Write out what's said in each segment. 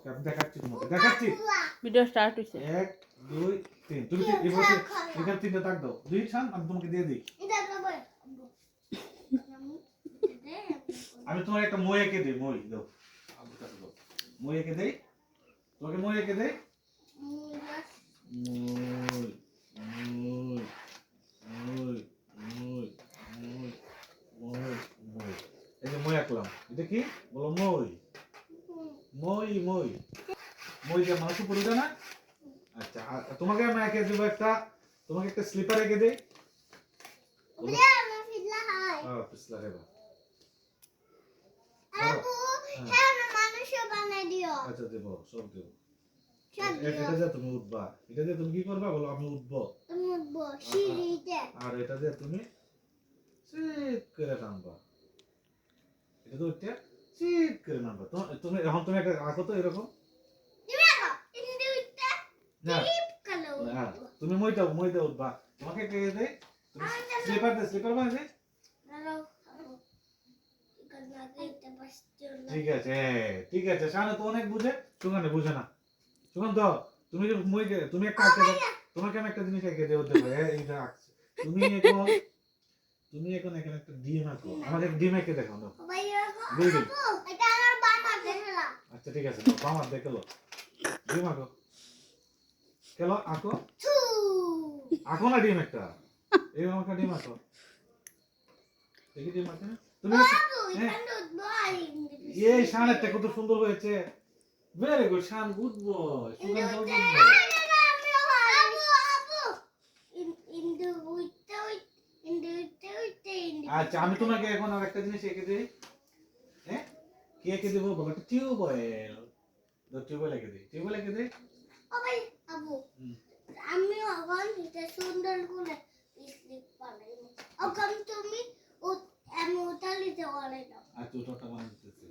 ওকে আমি দেখাচ্ছি তোমাকে দেখাচ্ছি ভিডিও স্টার্ট হইছে 1 2 3 তুমি কি এভাবে এখানে তিনটা দাগ দাও দুই ছান আমি তোমাকে দিয়ে দিই আমি তোমার একটা মই এঁকে দিই মই দাও আব্বুর কাছে দাও মই এঁকে দেই তোমাকে মই এঁকে দেই মই মই মই মই মই মই মই এই যে মই আঁকলাম এটা কি বলো মই মই মই মই যে মানুষ উপরে উঠে না আচ্ছা তোমাকে আমি এঁকে দেবো একটা তোমাকে একটা স্লিপার এঁকে দেই পিছলা হেবা আচ্ছা দেব সব দেব এটা দিয়ে তুমি উঠবা এটা দিয়ে তুমি কি করবা বলো আমি উঠবো আর এটা দিয়ে তুমি সিট করে নামবা এটা তো উঠতে সিট করে নামবা তুমি এখন তুমি একটা আঁকো তো এরকম না তুমি মইটা উঠবা তোমাকে কে দেই তুমি স্লিপার বানাই ঠিক আছে শানে তো অনেক বুঝে সুগানে বুঝে না সুগান তো তুমি তুমি একটা আঁকে দাও তোমাকে আমি একটা জিনিস এঁকে দেবো দেবো এইটা আঁকছে তুমি এখন এখানে একটা ডিম আঁকো আমাকে ডিম এঁকে দেখাও না আচ্ছা ঠিক আছে বাম হাত দেখলো ডিম আঁকো কেলো আঁকো আঁকো না ডিম একটা এই আমাকে ডিম আঁকো দেখি ডিম আঁকে তুমি এই শানেরটা কত সুন্দর হয়েছে ভেরি গুড শান গুড বয় সুগান গুড বয় আচ্ছা আমি তোমাকে এখন আর একটা জিনিস এঁকে দিই হ্যাঁ কি এঁকে দেবো বলো একটা টিউবওয়েল টিউবওয়েল এঁকে দিই টিউবওয়েল এঁকে দিই আমি এখন এটা সুন্দর করে স্লিপ বানাই ওখান তুমি আমি উঠালিতে বানাই দাও আচ্ছা ওটা বানাইতেছি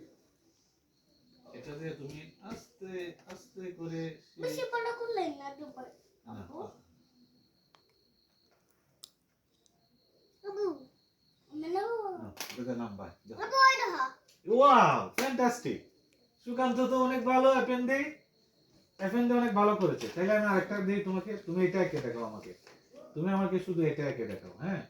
এটা দিয়ে তুমি আস্তে আস্তে করে বেশি বড় করলে না দুবার আবু মেলো এটা নাম্বার আবু এটা ওয়াও ফ্যান্টাস্টিক সুকান্ত তো অনেক ভালো অ্যাপেন্ডি অনেক ভালো করেছে তাইলে আমি আরেকটা দিই তোমাকে তুমি এটা এঁকে দেখাও আমাকে তুমি আমাকে শুধু এটা এঁকে দেখাও হ্যাঁ